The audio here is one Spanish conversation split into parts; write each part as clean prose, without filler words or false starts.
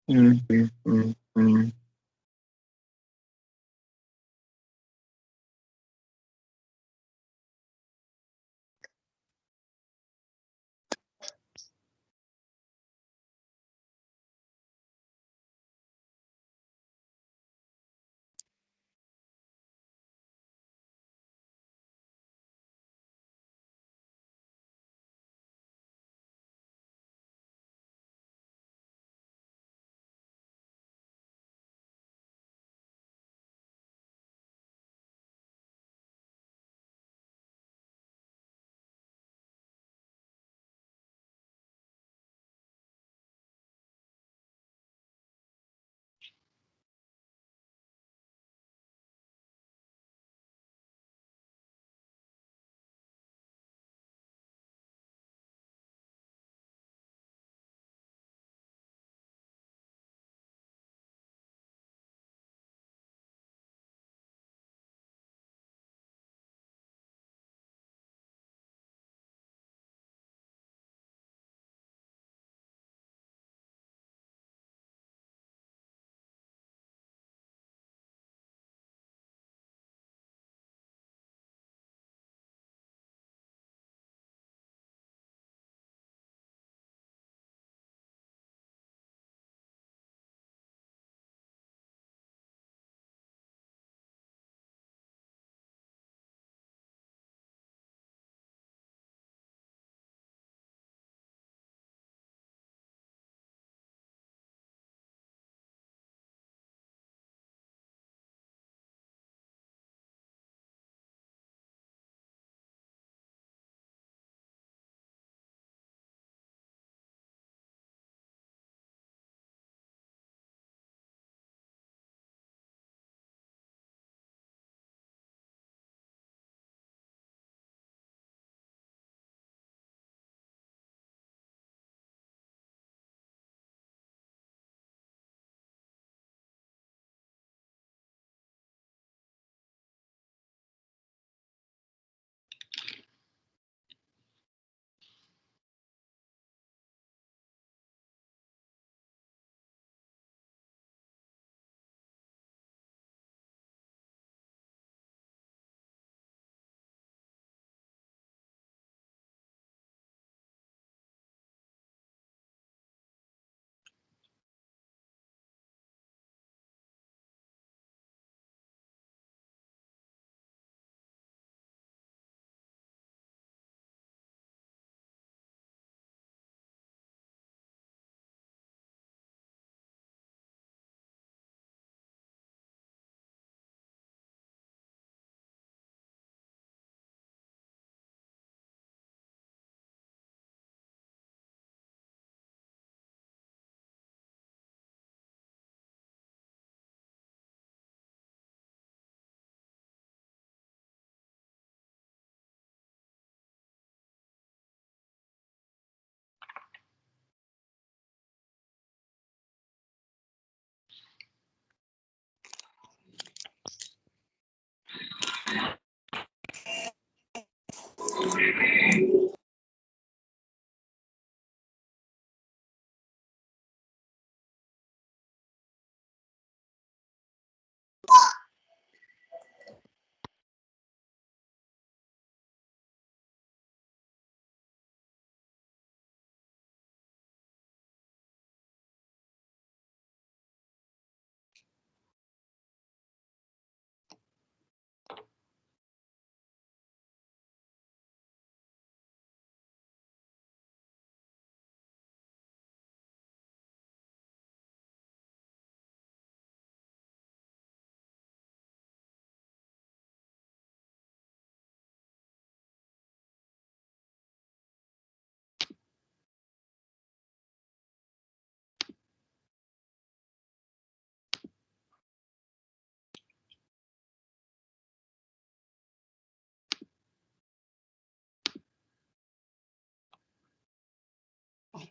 Ujú, ujú.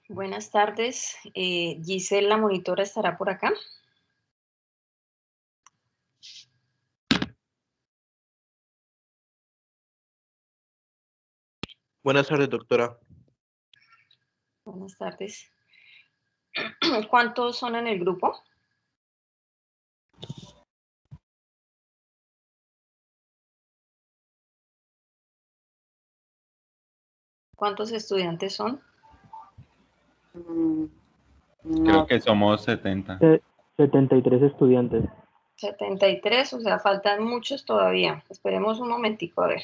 Buenas tardes. Giselle, la monitora, estará por acá. Buenas tardes, doctora. Buenas tardes. ¿Cuántos son en el grupo? ¿Cuántos estudiantes son? Creo que somos 70. 73 estudiantes. 73, o sea, faltan muchos todavía. Esperemos un momentico, a ver.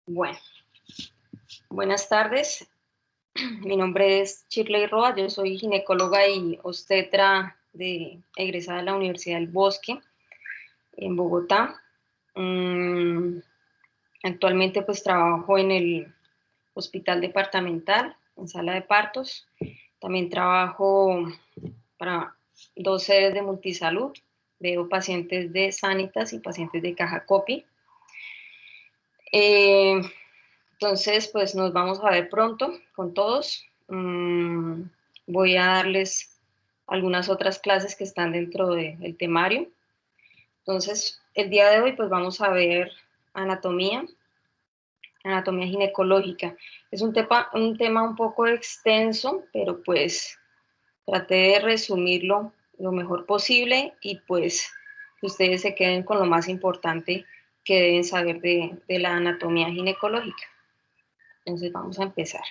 Bueno, buenas tardes. Mi nombre es Shirley Roa, yo soy ginecóloga y obstetra egresada de la Universidad del Bosque en Bogotá. Actualmente pues trabajo en el hospital departamental, en sala de partos. También trabajo para 2 sedes de multisalud. Veo pacientes de Sanitas y pacientes de Caja Copy. Entonces, pues nos vamos a ver pronto con todos. Voy a darles algunas otras clases que están dentro del temario. Entonces, el día de hoy, pues vamos a ver anatomía, anatomía ginecológica. Es un tema un poco extenso, pero pues traté de resumirlo lo mejor posible y pues que ustedes se queden con lo más importante que deben saber de la anatomía ginecológica. Entonces vamos a empezar.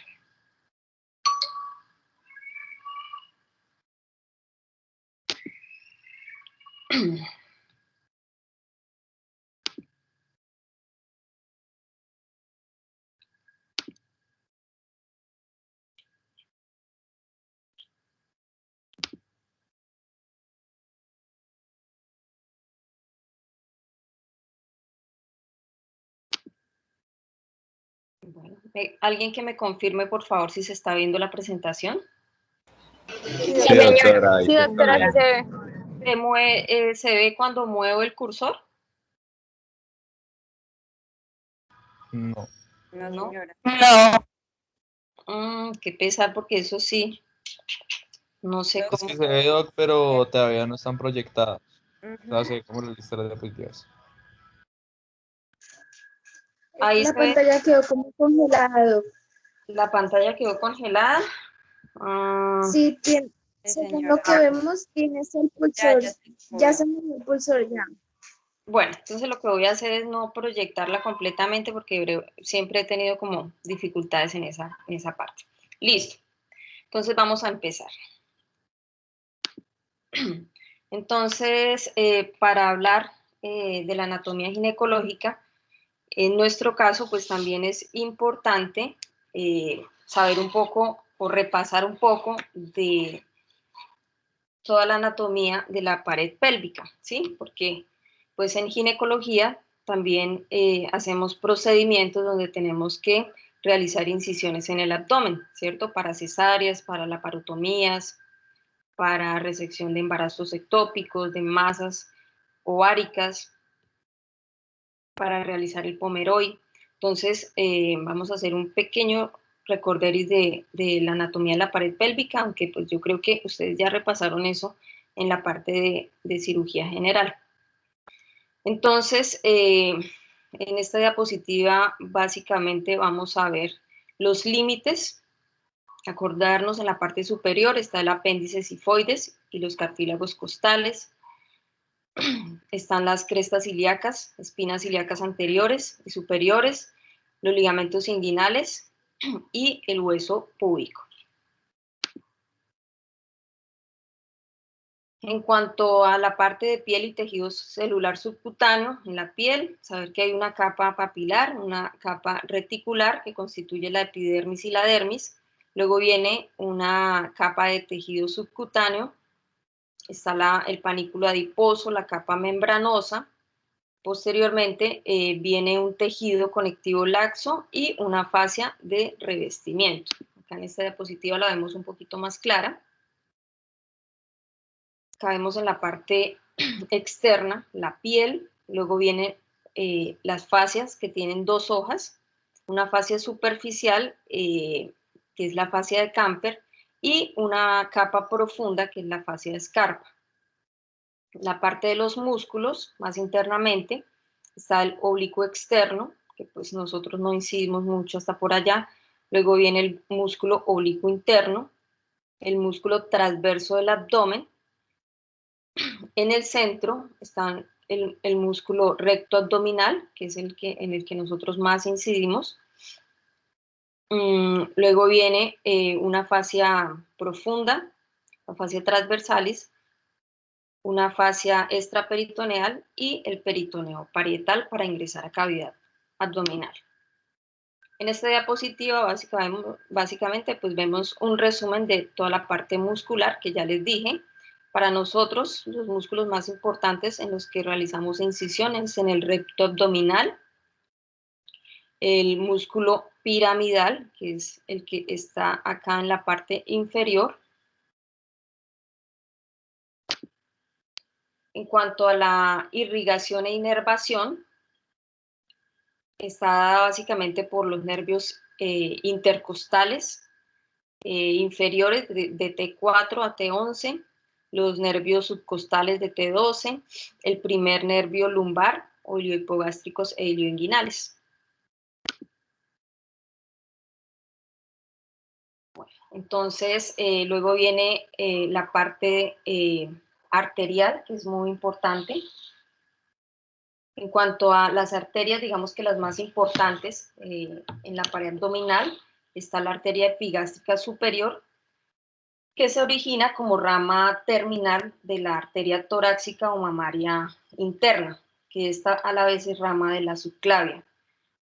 Bueno, ¿alguien que me confirme, por favor, si se está viendo la presentación? Sí, doctora, ahí Sí, se está doctora, viendo. se ve. ¿Se ve cuando muevo el cursor? No. No, ¿No? señora. Qué pesar, porque eso sí, no sé Es cómo. que se ve, Doc, pero todavía no están proyectadas. Ujú. No sé, como las listas de diapositivas. Ahí La se ve, pantalla quedó como congelada. la pantalla quedó congelada. Ah, Sí, tiene, Sí, según lo señora. que vemos, tienes el Ya, pulsor. ya se Ya movió. se movió el pulsor ya. bueno, entonces lo que voy a hacer es no proyectarla completamente porque siempre he tenido como dificultades en esa parte. Listo. Entonces vamos a empezar. Entonces, para hablar de la anatomía ginecológica, en nuestro caso, pues también es importante saber un poco o repasar un poco de toda la anatomía de la pared pélvica, ¿sí? Porque pues en ginecología también hacemos procedimientos donde tenemos que realizar incisiones en el abdomen, ¿cierto? Para cesáreas, para laparotomías, para resección de embarazos ectópicos, de masas ováricas, para realizar el pomeroid. Entonces, vamos a hacer un pequeño recorderis de la anatomía de la pared pélvica, aunque pues yo creo que ustedes ya repasaron eso en la parte de cirugía general. Entonces, en esta diapositiva básicamente vamos a ver los límites, acordarnos en la parte superior está el apéndice sifoides y los cartílagos costales, están las crestas ilíacas, espinas ilíacas anteriores y superiores, los ligamentos inguinales y el hueso púbico. En cuanto a la parte de piel y tejido celular subcutáneo, en la piel, saber que hay una capa papilar, una capa reticular que constituye la epidermis y la dermis. Luego viene una capa de tejido subcutáneo, está el panículo adiposo, la capa membranosa. Posteriormente viene un tejido conectivo laxo y una fascia de revestimiento. Acá en esta diapositiva la vemos un poquito más clara. Acá vemos en la parte externa la piel, luego vienen las fascias que tienen dos hojas, una fascia superficial que es la fascia de Camper y una capa profunda que es la fascia de Scarpa. La parte de los músculos, más internamente, está el oblicuo externo, que pues nosotros no incidimos mucho hasta por allá. Luego viene el músculo oblicuo interno, el músculo transverso del abdomen. En el centro está el músculo recto abdominal, que es en el que nosotros más incidimos. Luego viene una fascia profunda, la fascia transversalis, una fascia extraperitoneal y el peritoneo parietal para ingresar a cavidad abdominal. En esta diapositiva básicamente pues vemos un resumen de toda la parte muscular que ya les dije. Para nosotros los músculos más importantes en los que realizamos incisiones en el recto abdominal, el músculo piramidal, que es el que está acá en la parte inferior. En cuanto a la irrigación e inervación, está dada básicamente por los nervios intercostales inferiores de T4 a T11, los nervios subcostales de T12, el primer nervio lumbar o iliohipogástricos e ilioinguinales. Bueno, entonces, luego viene la parte arterial, que es muy importante. En cuanto a las arterias, digamos que las más importantes en la pared abdominal está la arteria epigástrica superior, que se origina como rama terminal de la arteria torácica o mamaria interna, que esta a la vez es rama de la subclavia.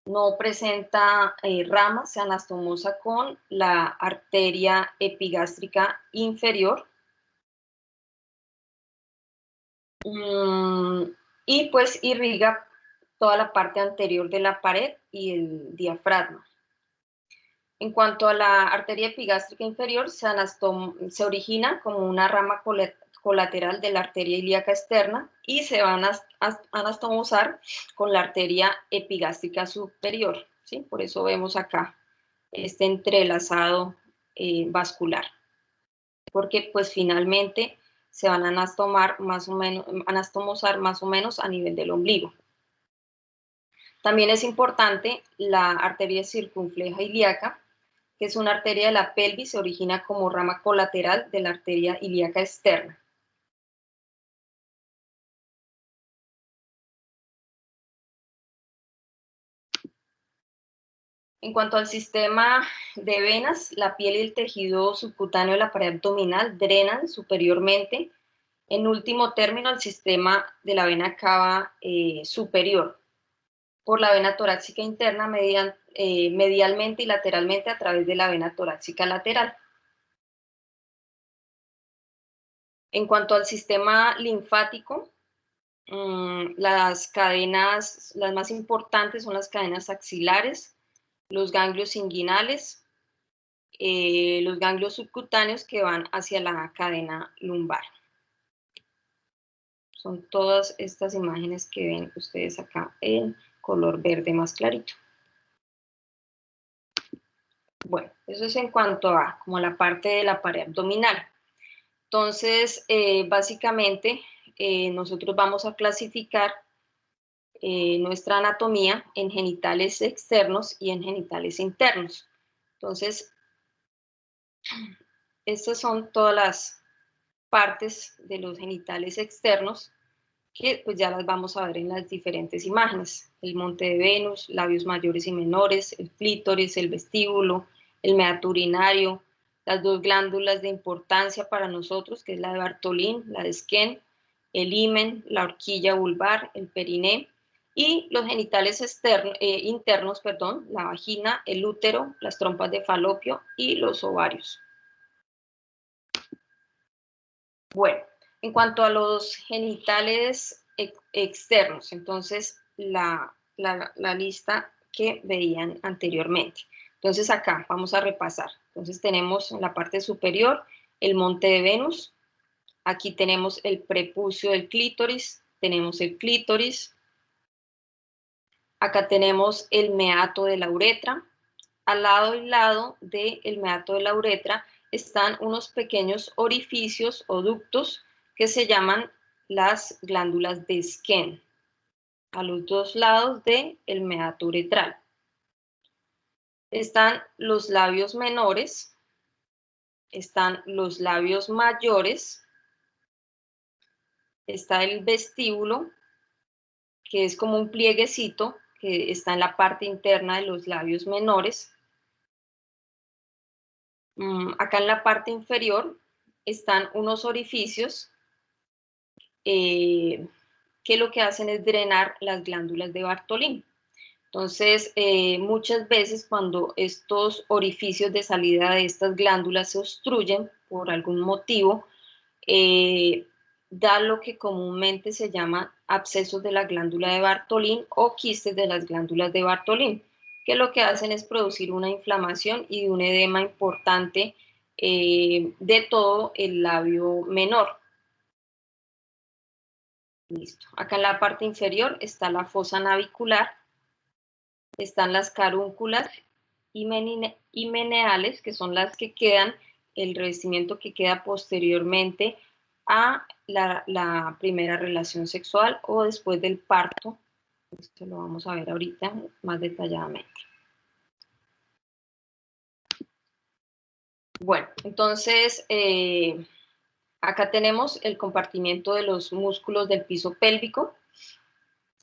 No presenta ramas, se anastomosa con la arteria epigástrica inferior. Y pues irriga toda la parte anterior de la pared y el diafragma. En cuanto a la arteria epigástrica inferior, se origina como una rama colateral de la arteria ilíaca externa y se van a anastomosar con la arteria epigástrica superior, ¿sí? Por eso vemos acá este entrelazado vascular, porque pues finalmente se van a anastomosar más o menos a nivel del ombligo. También es importante la arteria circunfleja ilíaca, que es una arteria de la pelvis, se origina como rama colateral de la arteria ilíaca externa. En cuanto al sistema de venas, la piel y el tejido subcutáneo de la pared abdominal drenan superiormente. En último término, el sistema de la vena cava superior por la vena torácica interna medialmente y lateralmente a través de la vena torácica lateral. En cuanto al sistema linfático, las cadenas, las más importantes son las cadenas axilares, los ganglios inguinales, los ganglios subcutáneos que van hacia la cadena lumbar. Son todas estas imágenes que ven ustedes acá en color verde más clarito. Bueno, eso es en cuanto a como la parte de la pared abdominal. Entonces, básicamente, nosotros vamos a clasificar nuestra anatomía en genitales externos y en genitales internos. Entonces, estas son todas las partes de los genitales externos que pues ya las vamos a ver en las diferentes imágenes. El monte de Venus, labios mayores y menores, el clítoris, el vestíbulo, el meato urinario, las dos glándulas de importancia para nosotros, que es la de Bartholin, la de Skene, el himen, la horquilla vulvar, el periné, y los genitales internos, la vagina, el útero, las trompas de falopio y los ovarios. Bueno, en cuanto a los genitales externos, entonces la lista que veían anteriormente. Entonces acá vamos a repasar. Entonces tenemos en la parte superior el monte de Venus. Aquí tenemos el prepucio del clítoris, tenemos el clítoris. Acá tenemos el meato de la uretra. Al lado y lado del meato de la uretra están unos pequeños orificios o ductos que se llaman las glándulas de Skene, a los dos lados del meato uretral. Están los labios menores, están los labios mayores, está el vestíbulo, que es como un plieguecito que está en la parte interna de los labios menores. Acá en la parte inferior están unos orificios que lo que hacen es drenar las glándulas de Bartholin. Entonces, muchas veces cuando estos orificios de salida de estas glándulas se obstruyen por algún motivo, da lo que comúnmente se llama abscesos de la glándula de Bartholin o quistes de las glándulas de Bartholin, que lo que hacen es producir una inflamación y un edema importante de todo el labio menor. Listo. Acá en la parte inferior está la fosa navicular, están las carúnculas himeneales, que son las que quedan, el revestimiento que queda posteriormente a la primera relación sexual o después del parto. Esto lo vamos a ver ahorita más detalladamente. Bueno, entonces acá tenemos el compartimiento de los músculos del piso pélvico.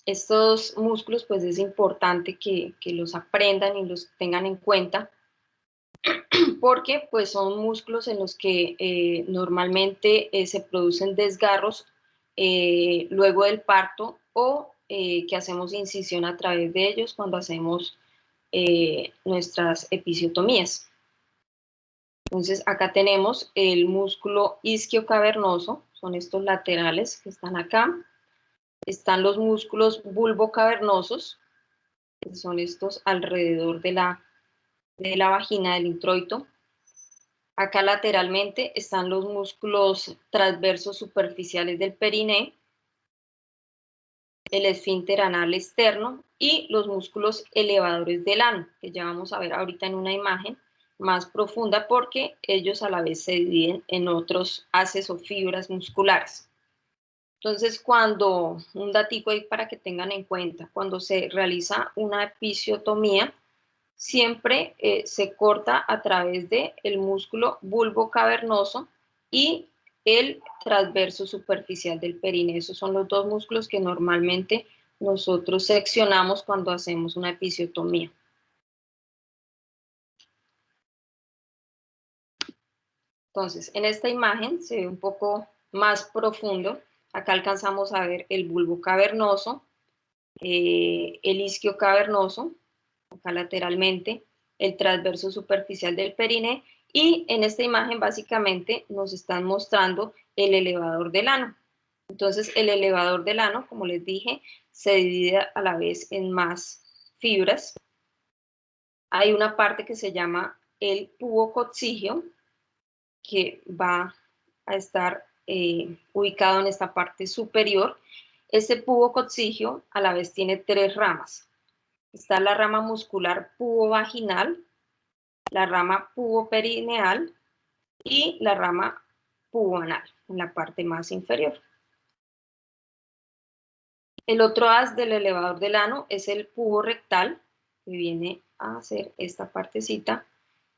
Estos músculos pues es importante que los aprendan y los tengan en cuenta porque pues son músculos en los que normalmente se producen desgarros luego del parto o que hacemos incisión a través de ellos cuando hacemos nuestras episiotomías. Entonces acá tenemos el músculo isquiocavernoso, son estos laterales que están acá. Están los músculos bulbocavernosos, que son estos alrededor de la de la vagina del introito. Acá lateralmente están los músculos transversos superficiales del periné, el esfínter anal externo y los músculos elevadores del ano, que ya vamos a ver ahorita en una imagen más profunda porque ellos a la vez se dividen en otros haces o fibras musculares. Entonces, cuando, un datico ahí para que tengan en cuenta, cuando se realiza una episiotomía, siempre se corta a través del músculo bulbo cavernoso y el transverso superficial del perine. Esos son los dos músculos que normalmente nosotros seccionamos cuando hacemos una episiotomía. Entonces, en esta imagen se ve un poco más profundo. Acá alcanzamos a ver el bulbo cavernoso, el isquio cavernoso, acá lateralmente, el transverso superficial del perine, y en esta imagen básicamente nos están mostrando el elevador del ano. Entonces el elevador del ano, como les dije, se divide a la vez en más fibras. Hay una parte que se llama el pubococcigio, que va a estar ubicado en esta parte superior. Este pubococcigio a la vez tiene tres ramas. Está la rama muscular pubovaginal, la rama puboperineal y la rama puboanal, en la parte más inferior. El otro haz del elevador del ano es el pubo rectal, que viene a ser esta partecita,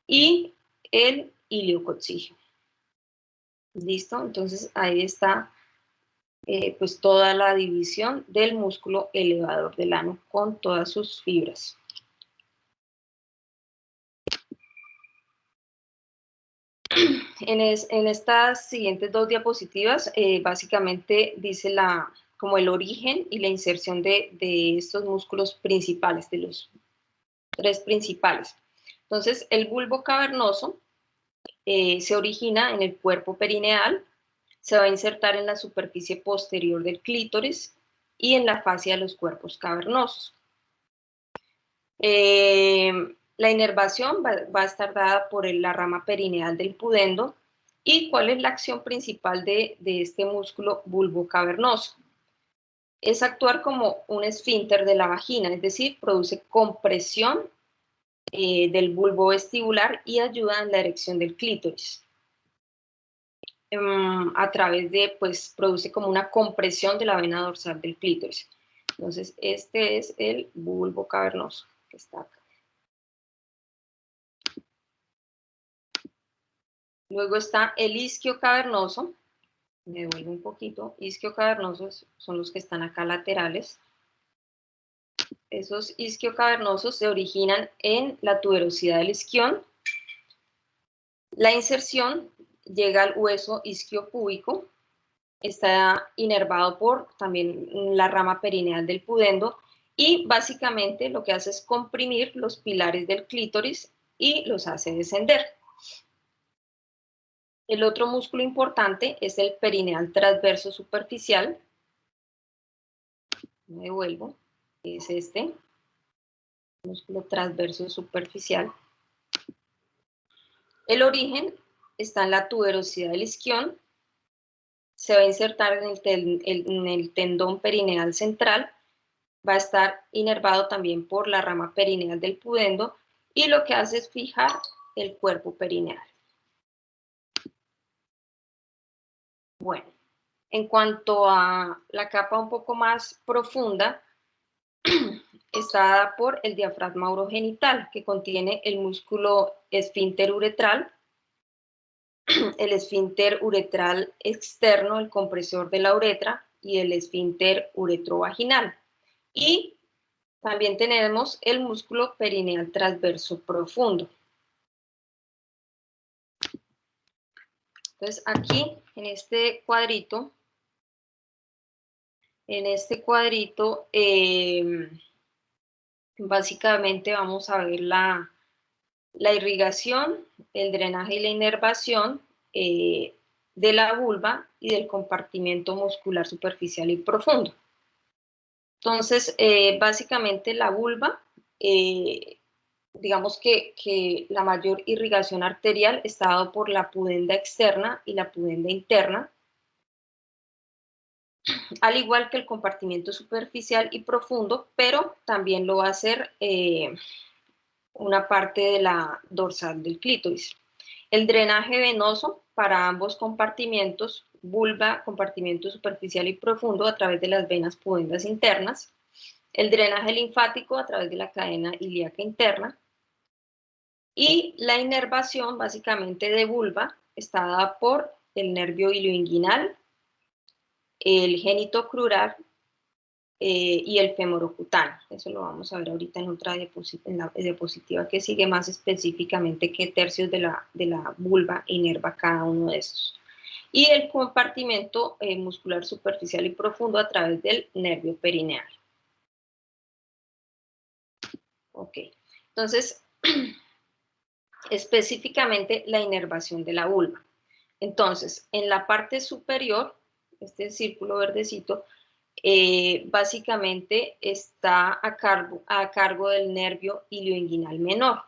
y el iliococcigio. ¿Listo? Entonces ahí está pues toda la división del músculo elevador del ano con todas sus fibras. En estas siguientes dos diapositivas, básicamente dice como el origen y la inserción de estos músculos principales, de los tres principales. Entonces, el bulbo cavernoso se origina en el cuerpo perineal, se va a insertar en la superficie posterior del clítoris y en la fascia de los cuerpos cavernosos. La inervación va a estar dada por la rama perineal del pudendo. ¿Y cuál es la acción principal de este músculo bulbo cavernoso? Es actuar como un esfínter de la vagina, es decir, produce compresión del bulbo vestibular y ayuda en la erección del clítoris. A través de, pues, produce como una compresión de la vena dorsal del clítoris. Entonces, este es el bulbo cavernoso que está acá. Luego está el isquio cavernoso. Me devuelvo un poquito. Isquio cavernosos son los que están acá laterales. Esos isquio cavernosos se originan en la tuberosidad del isquión. La inserción llega al hueso isquiopúbico. Está inervado por también la rama perineal del pudendo y básicamente lo que hace es comprimir los pilares del clítoris y los hace descender. El otro músculo importante es el perineal transverso superficial. Me devuelvo. Es este. Músculo transverso superficial. El origen está en la tuberosidad del isquión. Se va a insertar en el tendón perineal central. Va a estar inervado también por la rama perineal del pudendo y lo que hace es fijar el cuerpo perineal. Bueno, en cuanto a la capa un poco más profunda, está dada por el diafragma urogenital, que contiene el músculo esfínter uretral, el esfínter uretral externo, el compresor de la uretra, y el esfínter uretrovaginal. Y también tenemos el músculo perineal transverso profundo. Entonces aquí, en este cuadrito, básicamente vamos a ver la irrigación, el drenaje y la inervación de la vulva y del compartimento muscular superficial y profundo. Entonces, básicamente la vulva digamos que la mayor irrigación arterial está dado por la pudenda externa y la pudenda interna, al igual que el compartimiento superficial y profundo, pero también lo va a hacer una parte de la dorsal del clítoris. El drenaje venoso para ambos compartimientos, vulva, compartimento superficial y profundo, a través de las venas pudendas internas. El drenaje linfático a través de la cadena ilíaca interna. Y la inervación, básicamente de vulva, está dada por el nervio ilioinguinal, el genitocrural y el femorocutáneo. Eso lo vamos a ver ahorita en otra diapositiva que sigue, más específicamente qué tercios de la vulva inerva cada uno de estos. Y el compartimento muscular superficial y profundo a través del nervio perineal. Ok, entonces, específicamente la inervación de la vulva. Entonces, en la parte superior, este círculo verdecito, básicamente está a cargo del nervio ilioinguinal menor.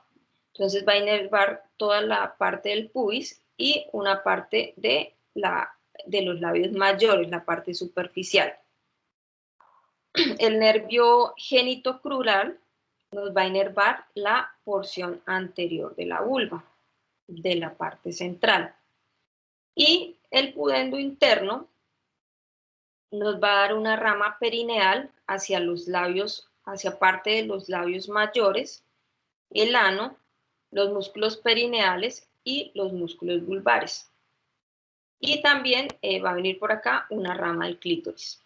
Entonces va a inervar toda la parte del pubis y una parte de los labios mayores, la parte superficial. El nervio genitocrural nos va a inervar la porción anterior de la vulva, de la parte central. Y el pudendo interno nos va a dar una rama perineal hacia los labios, hacia parte de los labios mayores, el ano, los músculos perineales y los músculos vulvares. Y también va a venir por acá una rama del clítoris.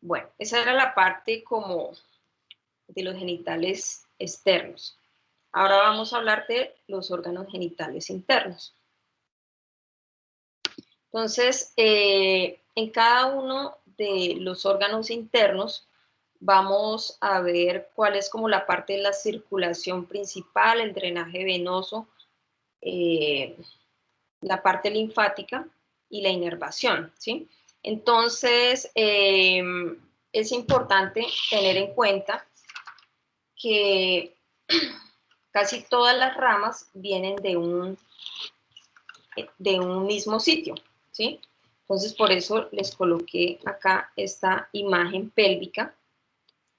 Bueno, esa era la parte como de los genitales externos. Ahora vamos a hablar de los órganos genitales internos. Entonces, en cada uno de los órganos internos vamos a ver cuál es como la parte de la circulación principal, el drenaje venoso, la parte linfática y la inervación, ¿sí? Entonces, es importante tener en cuenta que casi todas las ramas vienen de un mismo sitio, ¿sí? Entonces, por eso les coloqué acá esta imagen pélvica,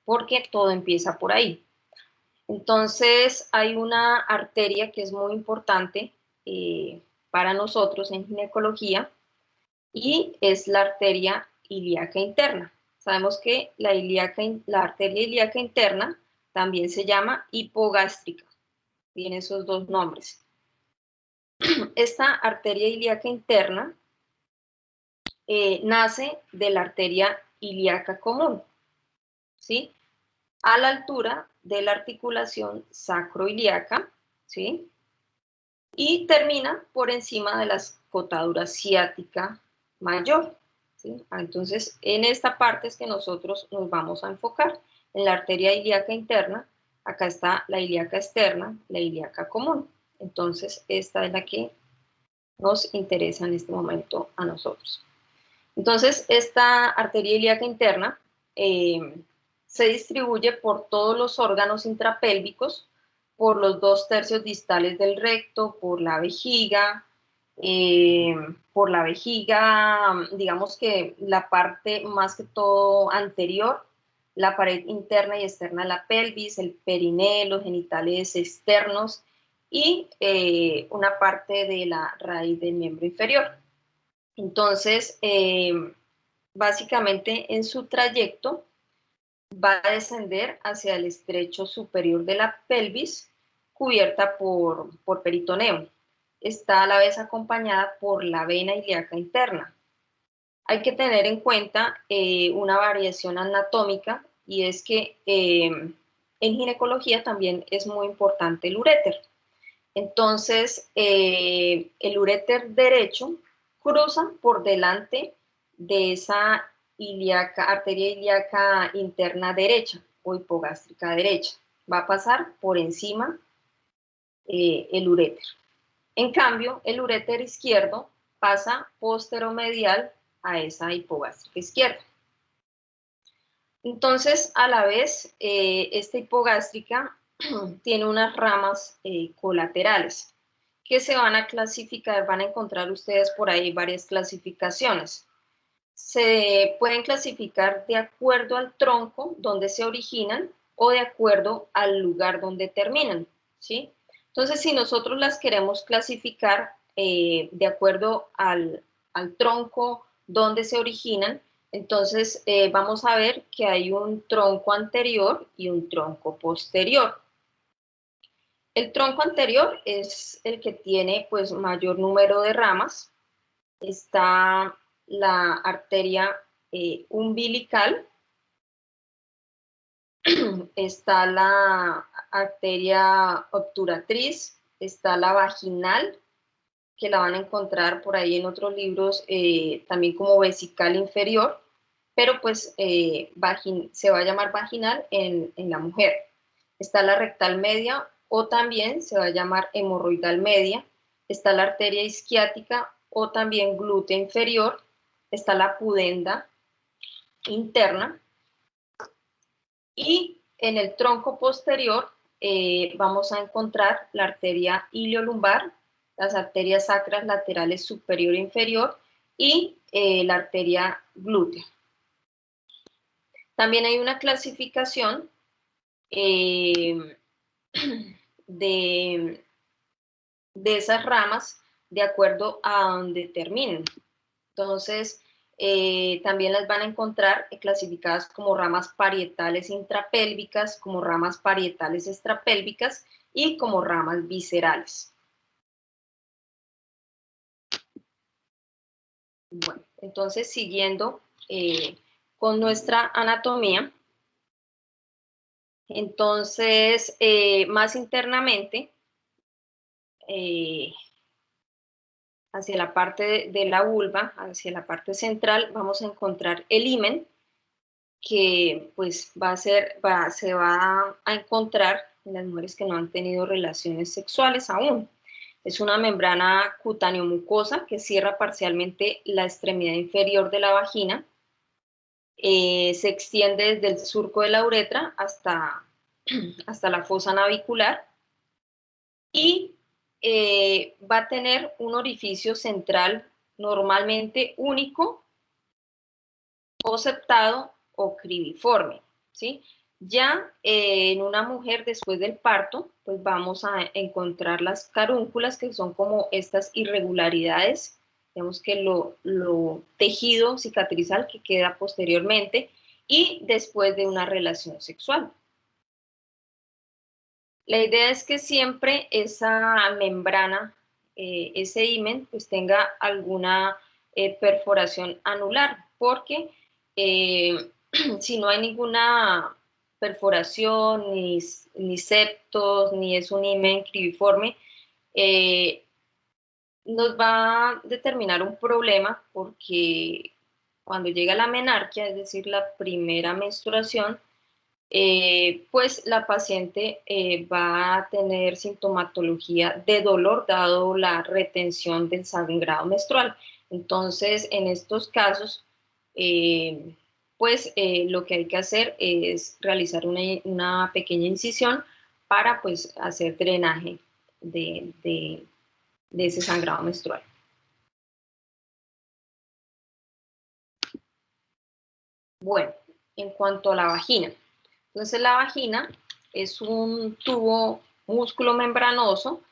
porque todo empieza por ahí. Entonces, hay una arteria que es muy importante para nosotros en ginecología, y es la arteria ilíaca interna. Sabemos que la arteria ilíaca interna también se llama hipogástrica. Tiene esos dos nombres. Esta arteria ilíaca interna nace de la arteria ilíaca común, ¿sí? A la altura de la articulación sacroilíaca, ¿sí? Y termina por encima de la escotadura ciática mayor, ¿sí? Entonces, en esta parte es que nosotros nos vamos a enfocar. En la arteria ilíaca interna, acá está la ilíaca externa, la ilíaca común. Entonces, esta es la que nos interesa en este momento a nosotros. Entonces, esta arteria ilíaca interna se distribuye por todos los órganos intrapélvicos, por los 2/3 distales del recto, por la vejiga, digamos que la parte más que todo anterior, la pared interna y externa de la pelvis, el perineo, los genitales externos y una parte de la raíz del miembro inferior. Entonces, básicamente en su trayecto va a descender hacia el estrecho superior de la pelvis, cubierta por peritoneo. Está a la vez acompañada por la vena ilíaca interna. Hay que tener en cuenta una variación anatómica, y es que en ginecología también es muy importante el uréter. Entonces, el uréter derecho cruza por delante de esa arteria ilíaca interna derecha o hipogástrica derecha. Va a pasar por encima el uréter. En cambio, el uréter izquierdo pasa posteromedial a esa hipogástrica izquierda. Entonces, a la vez, esta hipogástrica tiene unas ramas colaterales que se van a clasificar, van a encontrar ustedes por ahí varias clasificaciones. Se pueden clasificar de acuerdo al tronco donde se originan o de acuerdo al lugar donde terminan, ¿sí? Entonces, si nosotros las queremos clasificar de acuerdo al tronco donde se originan, entonces vamos a ver que hay un tronco anterior y un tronco posterior. El tronco anterior es el que tiene pues mayor número de ramas. Está la arteria umbilical, está la arteria obturatriz, está la vaginal, que la van a encontrar por ahí en otros libros también como vesical inferior, pero pues se va a llamar vaginal en la mujer. Está la rectal media o también se va a llamar hemorroidal media. Está la arteria isquiática o también glútea inferior. Está la pudenda interna. Y en el tronco posterior vamos a encontrar la arteria iliolumbar, las arterias sacras laterales superior e inferior y la arteria glútea. También hay una clasificación de esas ramas de acuerdo a donde terminen. Entonces, también las van a encontrar clasificadas como ramas parietales intrapélvicas, como ramas parietales extrapélvicas y como ramas viscerales. Bueno, entonces siguiendo con nuestra anatomía, entonces más internamente, hacia la parte de la vulva, hacia la parte central, vamos a encontrar el himen, que pues se va a encontrar en las mujeres que no han tenido relaciones sexuales aún. Es una membrana cutáneo-mucosa que cierra parcialmente la extremidad inferior de la vagina. Se extiende desde el surco de la uretra hasta la fosa navicular y va a tener un orificio central normalmente único o septado o cribiforme, ¿sí? Ya en una mujer después del parto, pues vamos a encontrar las carúnculas, que son como estas irregularidades, digamos que lo tejido cicatrizal que queda posteriormente y después de una relación sexual. La idea es que siempre esa membrana, ese himen, pues tenga alguna perforación anular, porque si no hay ninguna perforación, ni septos, ni es un himen cribiforme, nos va a determinar un problema porque cuando llega la menarquia, es decir, la primera menstruación, pues la paciente va a tener sintomatología de dolor dado la retención del sangrado menstrual. Entonces, en estos casos, pues lo que hay que hacer es realizar una pequeña incisión para pues hacer drenaje de ese sangrado menstrual. Bueno, en cuanto a la vagina. Entonces la vagina es un tubo músculo membranoso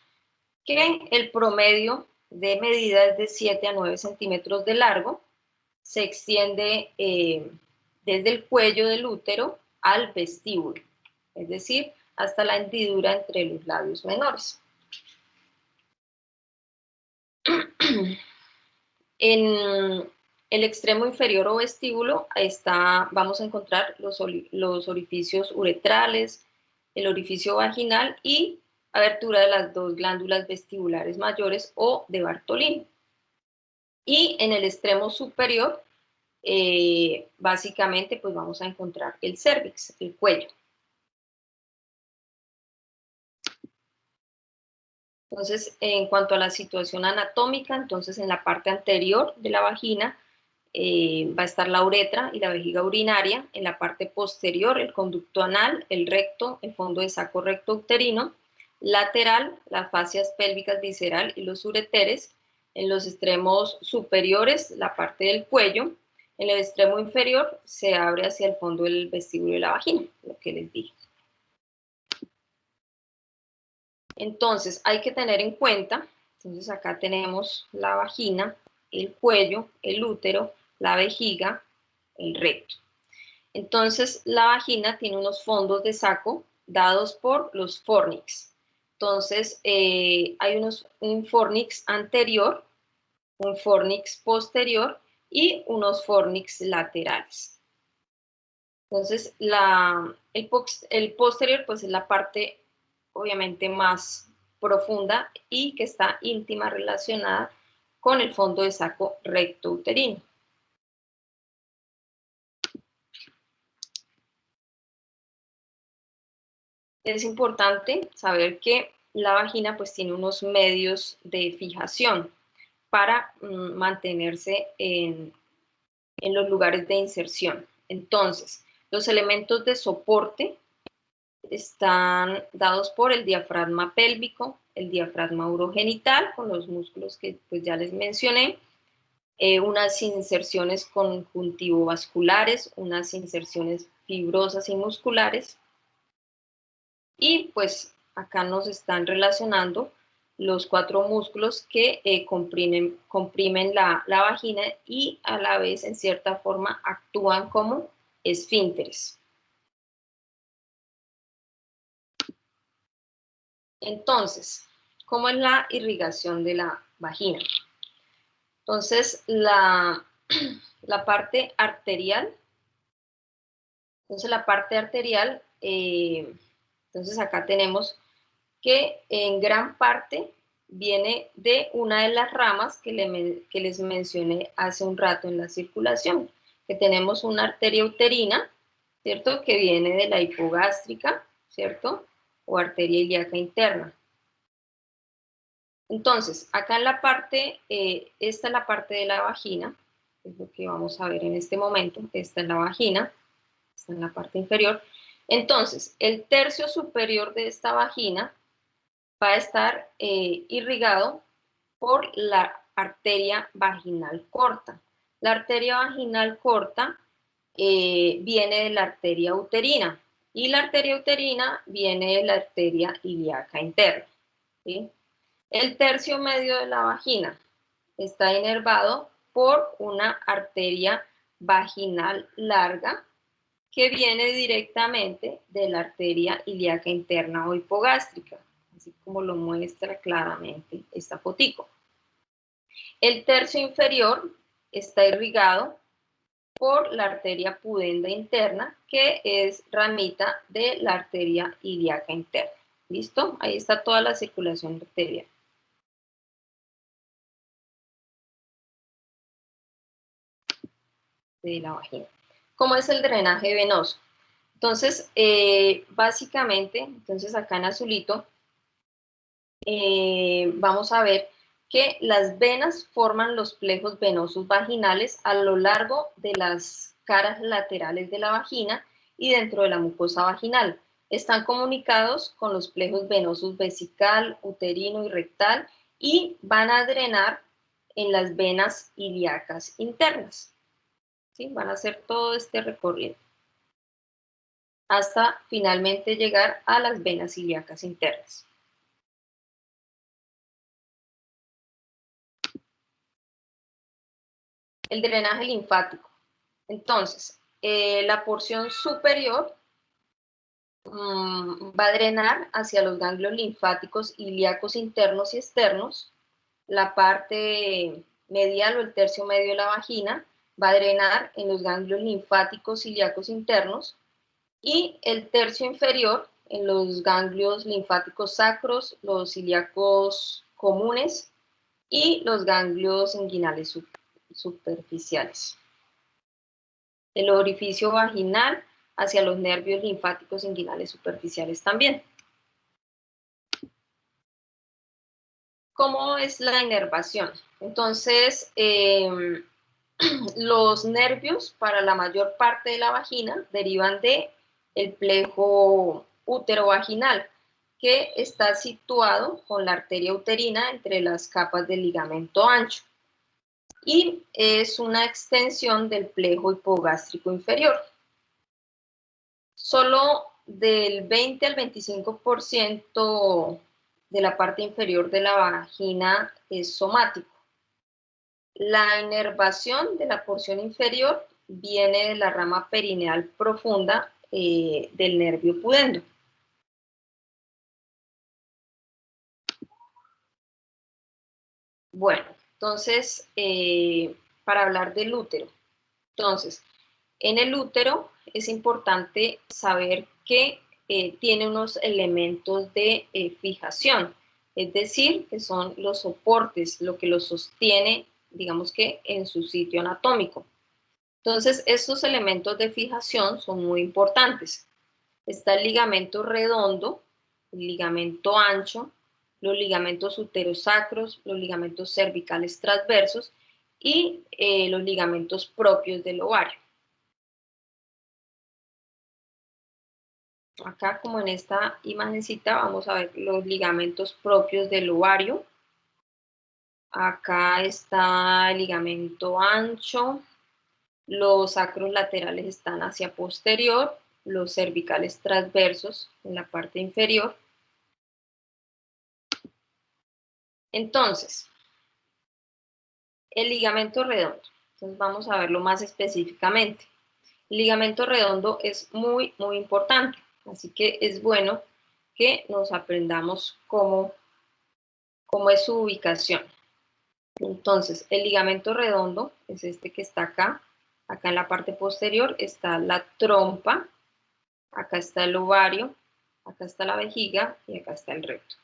que el promedio de medida es de 7 a 9 centímetros de largo. Se extiende desde el cuello del útero al vestíbulo, es decir, hasta la hendidura entre los labios menores. En el extremo inferior o vestíbulo vamos a encontrar los orificios uretrales, el orificio vaginal y abertura de las dos glándulas vestibulares mayores o de Bartolini. Y en el extremo superior, básicamente, pues vamos a encontrar el cérvix, el cuello. Entonces, en cuanto a la situación anatómica, entonces en la parte anterior de la vagina va a estar la uretra y la vejiga urinaria. En la parte posterior, el conducto anal, el recto, el fondo de saco recto uterino. Lateral, las fascias pélvicas visceral y los ureteres. En los extremos superiores, la parte del cuello. En el extremo inferior se abre hacia el fondo del vestíbulo de la vagina, lo que les dije. Entonces, hay que tener en cuenta, entonces acá tenemos la vagina, el cuello, el útero, la vejiga, el recto. Entonces, la vagina tiene unos fondos de saco dados por los fornix. Entonces, hay un fornix anterior, un fornix posterior y unos fornix laterales. Entonces, el posterior pues es la parte obviamente más profunda y que está íntima relacionada con el fondo de saco recto uterino. Es importante saber que la vagina pues tiene unos medios de fijación para mantenerse en los lugares de inserción. Entonces, los elementos de soporte están dados por el diafragma pélvico, el diafragma urogenital, con los músculos que pues ya les mencioné, unas inserciones conjuntivovasculares, unas inserciones fibrosas y musculares, y pues acá nos están relacionando los 4 músculos que comprimen la vagina y a la vez en cierta forma actúan como esfínteres. Entonces, ¿cómo es la irrigación de la vagina? Entonces, la parte arterial, entonces acá tenemos que en gran parte viene de una de las ramas que les mencioné hace un rato en la circulación, que tenemos una arteria uterina, ¿cierto? Que viene de la hipogástrica, ¿cierto? O arteria ilíaca interna. Entonces, acá en la parte, esta es la parte de la vagina, es lo que vamos a ver en este momento. Esta es la vagina, está en la parte inferior. Entonces, el tercio superior de esta vagina va a estar irrigado por la arteria vaginal corta. La arteria vaginal corta viene de la arteria uterina y la arteria uterina viene de la arteria ilíaca interna, ¿sí? El tercio medio de la vagina está inervado por una arteria vaginal larga que viene directamente de la arteria ilíaca interna o hipogástrica, así como lo muestra claramente esta fotico. El tercio inferior está irrigado por la arteria pudenda interna, que es ramita de la arteria ilíaca interna. ¿Listo? Ahí está toda la circulación arterial. De la vagina. ¿Cómo es el drenaje venoso? Entonces, básicamente, entonces acá en azulito, vamos a ver que las venas forman los plejos venosos vaginales a lo largo de las caras laterales de la vagina y dentro de la mucosa vaginal. Están comunicados con los plejos venosos vesical, uterino y rectal y van a drenar en las venas ilíacas internas. ¿Sí? Van a hacer todo este recorrido hasta finalmente llegar a las venas ilíacas internas. El drenaje linfático. Entonces, la porción superior va a drenar hacia los ganglios linfáticos ilíacos internos y externos. La parte medial o el tercio medio de la vagina va a drenar en los ganglios linfáticos ilíacos internos y el tercio inferior en los ganglios linfáticos sacros, los ilíacos comunes y los ganglios inguinales superficiales. El orificio vaginal hacia los nervios linfáticos inguinales superficiales también. ¿Cómo es la inervación? Entonces, Los nervios para la mayor parte de la vagina derivan de el plejo útero-vaginal, que está situado con la arteria uterina entre las capas del ligamento ancho y es una extensión del plejo hipogástrico inferior. Solo del 20 al 25% de la parte inferior de la vagina es somático. La inervación de la porción inferior viene de la rama perineal profunda del nervio pudendo. Bueno, entonces, para hablar del útero. Entonces, en el útero es importante saber que tiene unos elementos de fijación, es decir, que son los soportes, lo que lo sostiene, digamos que en su sitio anatómico. Entonces, estos elementos de fijación son muy importantes. Está el ligamento redondo, el ligamento ancho, los ligamentos uterosacros, los ligamentos cervicales transversos y los ligamentos propios del ovario. Acá, como en esta imagencita, vamos a ver los ligamentos propios del ovario. Acá está el ligamento ancho, los sacros laterales están hacia posterior, los cervicales transversos en la parte inferior. Entonces, el ligamento redondo. Entonces vamos a verlo más específicamente. El ligamento redondo es muy, muy importante, así que es bueno que nos aprendamos cómo es su ubicación. Entonces, el ligamento redondo es este que está acá. Acá en la parte posterior está la trompa, acá está el ovario, acá está la vejiga y acá está el recto.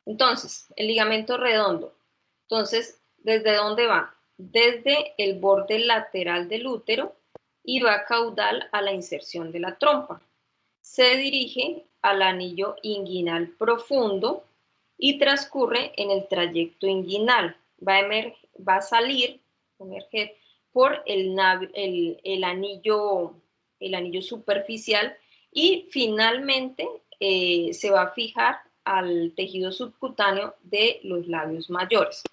Entonces, el ligamento redondo. Entonces, ¿desde dónde va? Desde el borde lateral del útero y va caudal a la inserción de la trompa. Se dirige al anillo inguinal profundo y transcurre en el trayecto inguinal. Va a emerger por el anillo superficial y finalmente se va a fijar al tejido subcutáneo de los labios mayores.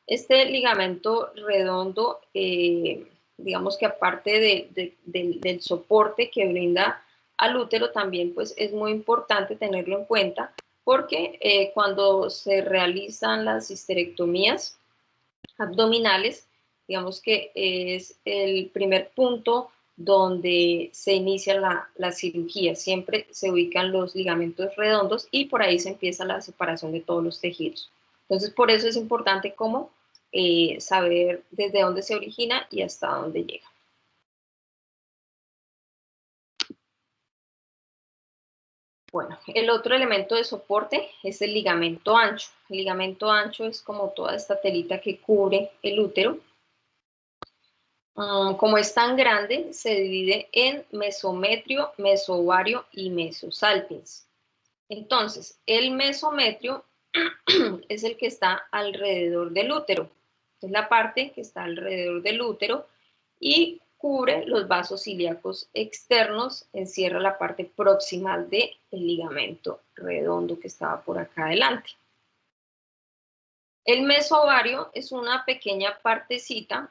Este ligamento redondo, digamos que aparte del soporte que brinda al útero, también pues es muy importante tenerlo en cuenta porque cuando se realizan las histerectomías abdominales, digamos que es el primer punto donde se inicia la cirugía. Siempre se ubican los ligamentos redondos y por ahí se empieza la separación de todos los tejidos. Entonces, por eso es importante cómo saber desde dónde se origina y hasta dónde llega. Bueno, el otro elemento de soporte es el ligamento ancho. El ligamento ancho es como toda esta telita que cubre el útero. Como es tan grande, se divide en mesometrio, mesoovario y mesosalpins. Entonces, el mesometrio es el que está alrededor del útero. Es la parte que está alrededor del útero y cubre los vasos ilíacos externos, encierra la parte proximal del ligamento redondo que estaba por acá adelante. El mesovario es una pequeña partecita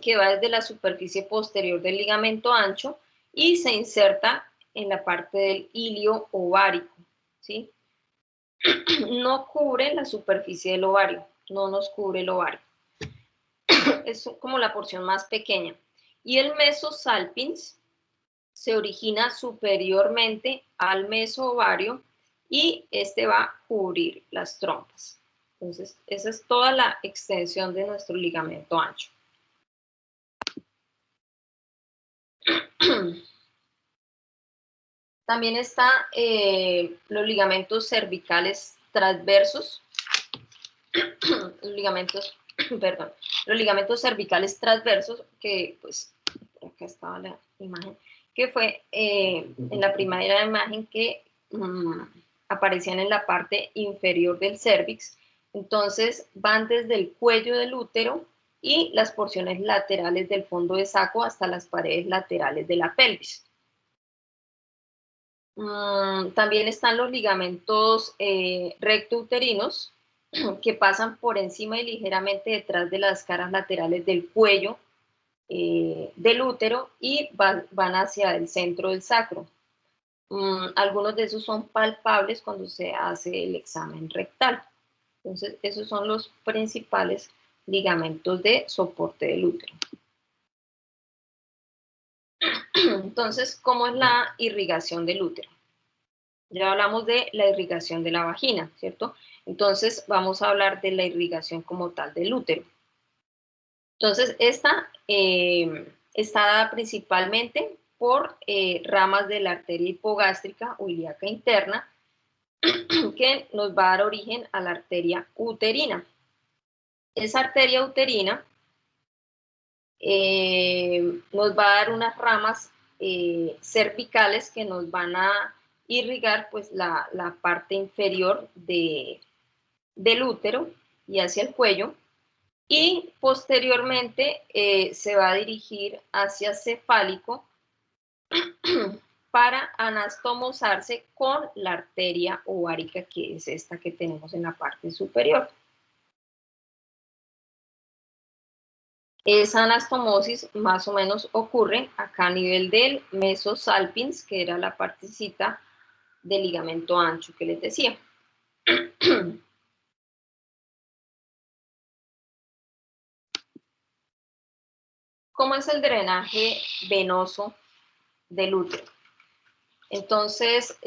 que va desde la superficie posterior del ligamento ancho y se inserta en la parte del ilio ovárico, ¿sí? No cubre la superficie del ovario, no nos cubre el ovario. Es como la porción más pequeña. Y el mesosalpins se origina superiormente al mesoovario y este va a cubrir las trompas. Entonces, esa es toda la extensión de nuestro ligamento ancho. También están los ligamentos cervicales transversos. Los ligamentos cervicales transversos, que pues, acá estaba la imagen, que fue en la primera imagen que aparecían en la parte inferior del cérvix. Entonces van desde el cuello del útero y las porciones laterales del fondo de saco hasta las paredes laterales de la pelvis. También están los ligamentos rectouterinos que pasan por encima y ligeramente detrás de las caras laterales del cuello del útero y van hacia el centro del sacro. Algunos de esos son palpables cuando se hace el examen rectal. Entonces, esos son los principales ligamentos de soporte del útero. Entonces, ¿cómo es la irrigación del útero? Ya hablamos de la irrigación de la vagina, ¿cierto? Entonces, vamos a hablar de la irrigación como tal del útero. Entonces, esta está dada principalmente por ramas de la arteria hipogástrica o ilíaca interna, que nos va a dar origen a la arteria uterina. Esa arteria uterina nos va a dar unas ramas cervicales que nos van a irrigar pues, la parte inferior del útero y hacia el cuello, y posteriormente se va a dirigir hacia cefálico para anastomosarse con la arteria ovárica, que es esta que tenemos en la parte superior. Esa anastomosis más o menos ocurre acá a nivel del mesosalpins, que era la partecita del ligamento ancho que les decía. ¿Cómo es el drenaje venoso del útero? Entonces,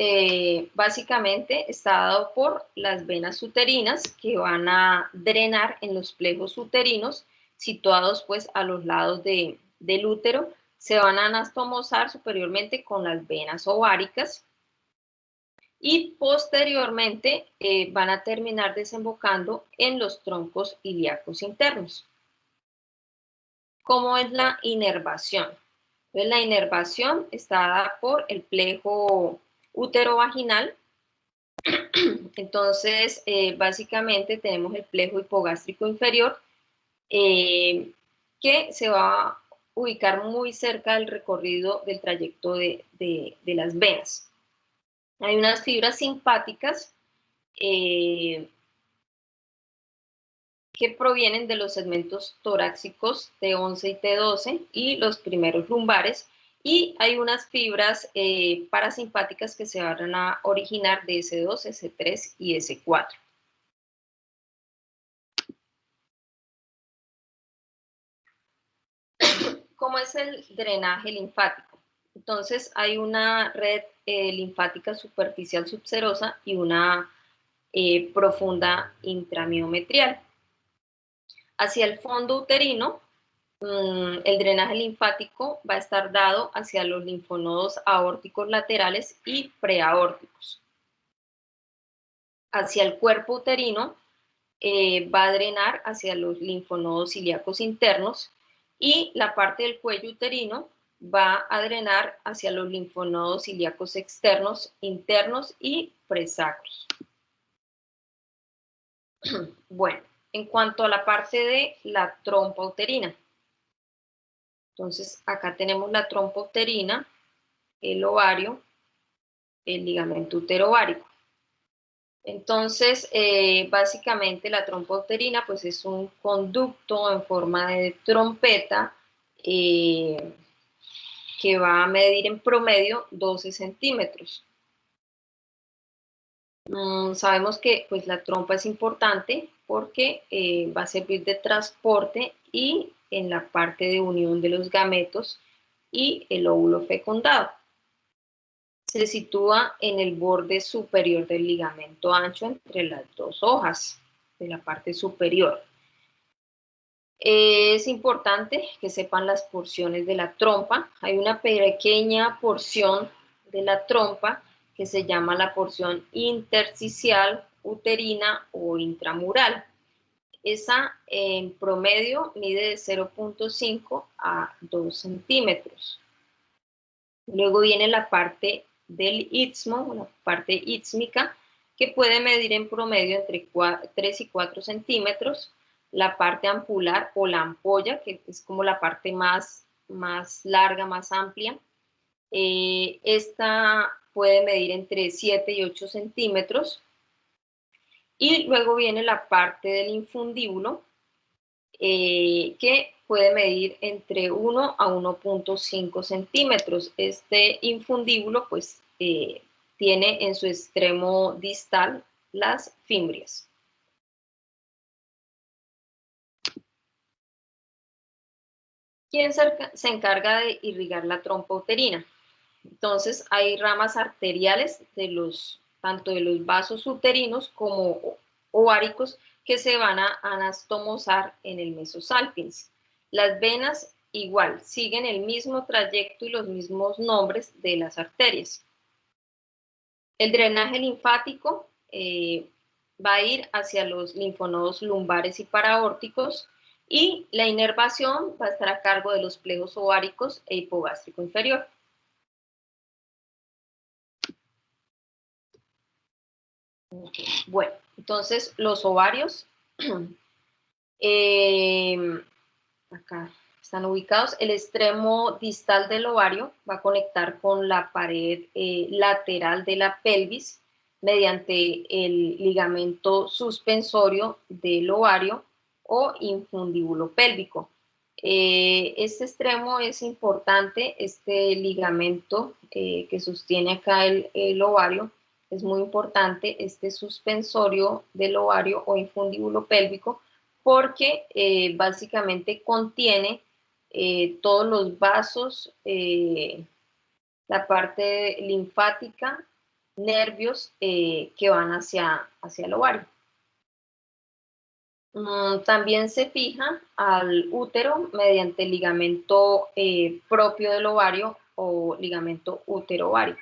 básicamente está dado por las venas uterinas que van a drenar en los plejos uterinos situados pues a los lados del útero. Se van a anastomosar superiormente con las venas ováricas y posteriormente van a terminar desembocando en los troncos ilíacos internos. ¿Cómo es la inervación? Entonces, la inervación está dada por el plejo útero-vaginal. Entonces, básicamente tenemos el plejo hipogástrico inferior que se va a ubicar muy cerca del recorrido del trayecto de las venas. Hay unas fibras simpáticas que provienen de los segmentos torácicos T11 y T12 y los primeros lumbares, y hay unas fibras parasimpáticas que se van a originar de S2, S3 y S4. ¿Cómo es el drenaje linfático? Entonces hay una red linfática superficial subserosa y una profunda intramiometrial. Hacia el fondo uterino, el drenaje linfático va a estar dado hacia los linfonodos aórticos laterales y preaórticos. Hacia el cuerpo uterino va a drenar hacia los linfonodos ilíacos internos, y la parte del cuello uterino va a drenar hacia los linfonodos ilíacos externos, internos y presacros. Bueno, en cuanto a la parte de la trompa uterina. Entonces, acá tenemos la trompa uterina, el ovario, el ligamento uterovárico. Entonces, básicamente la trompa uterina pues es un conducto en forma de trompeta que va a medir en promedio 12 centímetros. Sabemos que pues, la trompa es importante porque va a servir de transporte y en la parte de unión de los gametos y el óvulo fecundado. Se sitúa en el borde superior del ligamento ancho entre las dos hojas de la parte superior. Es importante que sepan las porciones de la trompa. Hay una pequeña porción de la trompa que se llama la porción intersticial uterina o intramural. Esa en promedio mide de 0.5 a 2 centímetros. Luego viene la parte del istmo, la parte ístmica, que puede medir en promedio entre 3 y 4 centímetros. la parte ampular o la ampolla, que es como la parte más larga, más amplia. Esta puede medir entre 7 y 8 centímetros. Y luego viene la parte del infundíbulo, que puede medir entre 1 a 1.5 centímetros. Este infundíbulo pues tiene en su extremo distal las fimbrias. ¿Quién se encarga de irrigar la trompa uterina? Entonces hay ramas arteriales tanto de los vasos uterinos como ováricos que se van a anastomosar en el mesosalpinx. Las venas igual, siguen el mismo trayecto y los mismos nombres de las arterias. El drenaje linfático va a ir hacia los linfonodos lumbares y paraórticos, y la inervación va a estar a cargo de los plejos ováricos e hipogástrico inferior. Bueno, entonces los ovarios, acá están ubicados. El extremo distal del ovario va a conectar con la pared lateral de la pelvis mediante el ligamento suspensorio del ovario o infundíbulo pélvico. Este extremo es importante, este ligamento que sostiene acá el ovario, es muy importante, este suspensorio del ovario o infundíbulo pélvico, porque básicamente contiene todos los vasos, la parte linfática, nervios que van hacia el ovario. También se fija al útero mediante el ligamento propio del ovario o ligamento útero-ovárico.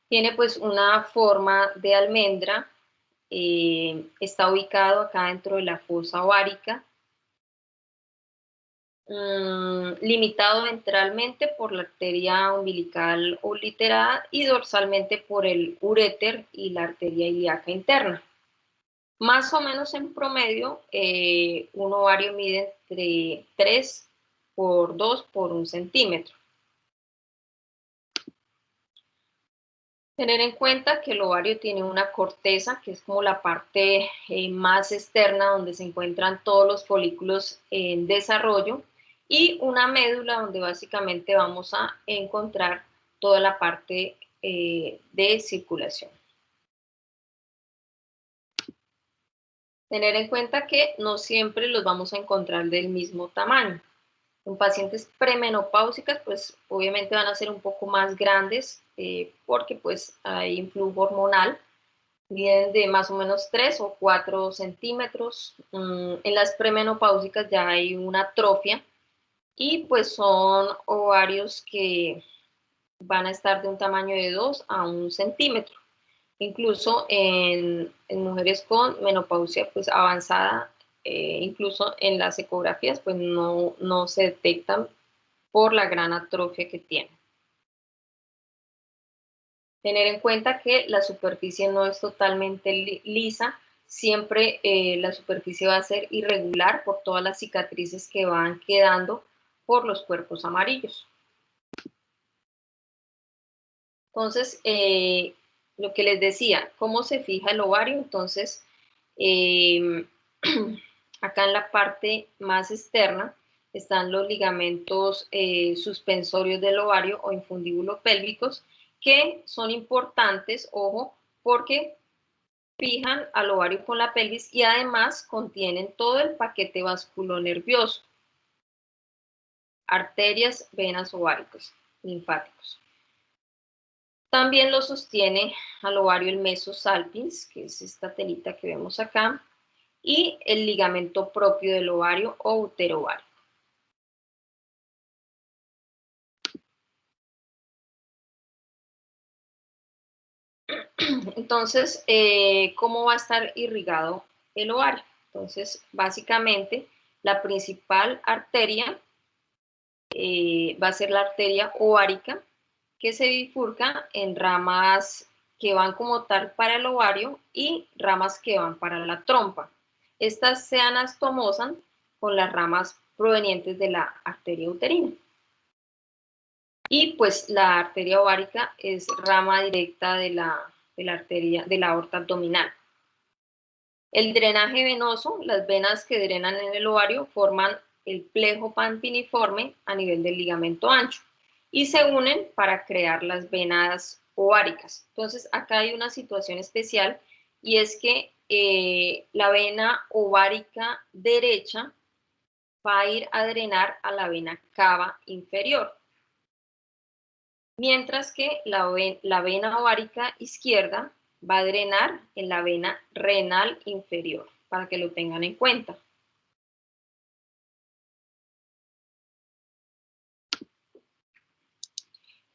Tiene pues una forma de almendra, está ubicado acá dentro de la fosa ovárica, limitado ventralmente por la arteria umbilical obliterada y dorsalmente por el uréter y la arteria ilíaca interna. Más o menos en promedio, un ovario mide entre 3 por 2 por 1 centímetro. Tener en cuenta que el ovario tiene una corteza, que es como la parte más externa donde se encuentran todos los folículos en desarrollo, y una médula donde básicamente vamos a encontrar toda la parte de circulación. Tener en cuenta que no siempre los vamos a encontrar del mismo tamaño. En pacientes premenopáusicas, pues obviamente van a ser un poco más grandes porque pues hay influjo hormonal, miden de más o menos 3 o 4 centímetros. En las premenopáusicas ya hay una atrofia y pues son ovarios que van a estar de un tamaño de 2 a 1 centímetro. Incluso en mujeres con menopausia pues avanzada, incluso en las ecografías pues no se detectan por la gran atrofia que tienen. Tener en cuenta que la superficie no es totalmente lisa, siempre la superficie va a ser irregular por todas las cicatrices que van quedando por los cuerpos amarillos. Entonces, lo que les decía, ¿cómo se fija el ovario? Entonces, acá en la parte más externa están los ligamentos suspensorios del ovario o infundíbulo pélvicos, que son importantes, ojo, porque fijan al ovario con la pelvis y además contienen todo el paquete vasculonervioso, arterias, venas, ováricos, linfáticos. También lo sostiene al ovario el mesosalpinx, que es esta telita que vemos acá, y el ligamento propio del ovario o útero-ovario. Entonces, ¿cómo va a estar irrigado el ovario? Entonces, básicamente, la principal arteria va a ser la arteria ovárica, que se bifurca en ramas que van como tal para el ovario y ramas que van para la trompa. estas se anastomosan con las ramas provenientes de la arteria uterina. Y pues la arteria ovárica es rama directa de la arteria, de la aorta abdominal. El drenaje venoso, las venas que drenan en el ovario forman el plejo pampiniforme a nivel del ligamento ancho y se unen para crear las venas ováricas. Entonces acá hay una situación especial y es que la vena ovárica derecha va a ir a drenar a la vena cava inferior, mientras que la vena ovárica izquierda va a drenar en la vena renal inferior, para que lo tengan en cuenta.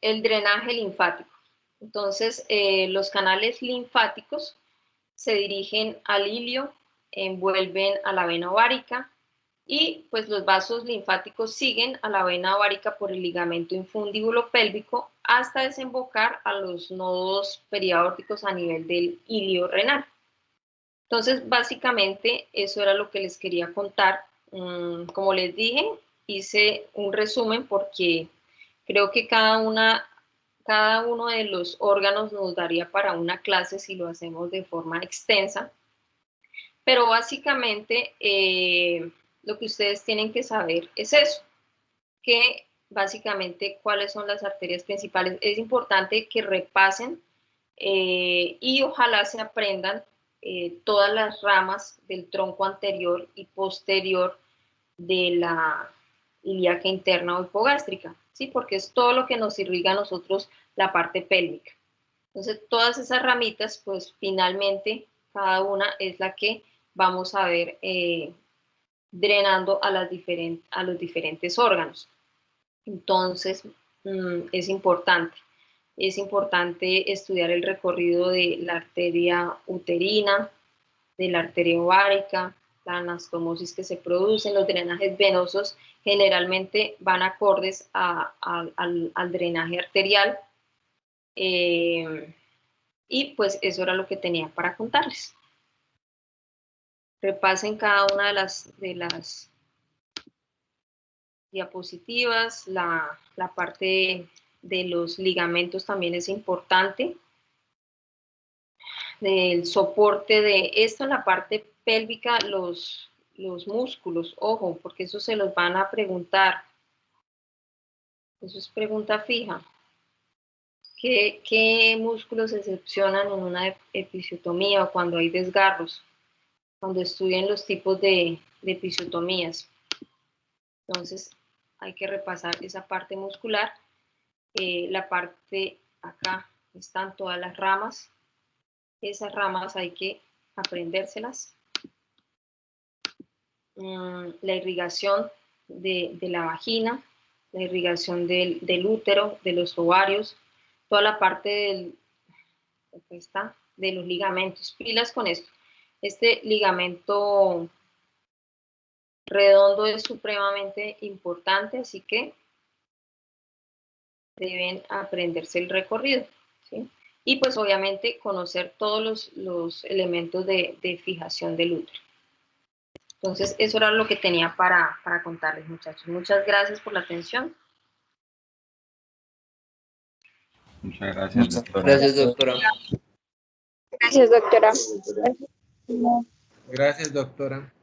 El drenaje linfático. Entonces, los canales linfáticos se dirigen al ilio, envuelven a la vena ovárica y pues los vasos linfáticos siguen a la vena ovárica por el ligamento infundíbulo pélvico hasta desembocar a los nodos periaórticos a nivel del ilio renal. Entonces, básicamente, eso era lo que les quería contar. Como les dije, hice un resumen porque creo que cada uno de los órganos nos daría para una clase si lo hacemos de forma extensa. Pero básicamente, lo que ustedes tienen que saber es eso, que básicamente cuáles son las arterias principales. Es importante que repasen y ojalá se aprendan todas las ramas del tronco anterior y posterior de la ilíaca interna o hipogástrica, ¿sí? Porque es todo lo que nos irriga a nosotros la parte pélvica. Entonces, todas esas ramitas, pues finalmente cada una es la que vamos a ver drenando a los diferentes órganos. Entonces, es importante estudiar el recorrido de la arteria uterina, de la arteria ovárica, la anastomosis que se produce, los drenajes venosos generalmente van acordes al drenaje arterial. Y pues eso era lo que tenía para contarles. Repasen cada una de las diapositivas, la parte de los ligamentos también es importante. Del soporte de esto en la parte pélvica, los músculos, ojo, porque eso se los van a preguntar. Eso es pregunta fija. ¿Qué músculos se excepcionan en una episiotomía o cuando hay desgarros? Cuando estudian los tipos de episiotomías. Entonces, hay que repasar esa parte muscular. La parte acá están todas las ramas. Esas ramas hay que aprendérselas. La irrigación de la vagina, la irrigación del útero, de los ovarios, toda la parte de los ligamentos. Pilas con esto. Este ligamento redondo es supremamente importante, así que deben aprenderse el recorrido, ¿sí? Y pues obviamente conocer todos los elementos de fijación del útero. Entonces eso era lo que tenía para contarles, muchachos. Muchas gracias por la atención. Muchas gracias, doctora. Gracias, doctora. Gracias, doctora. Gracias, doctora.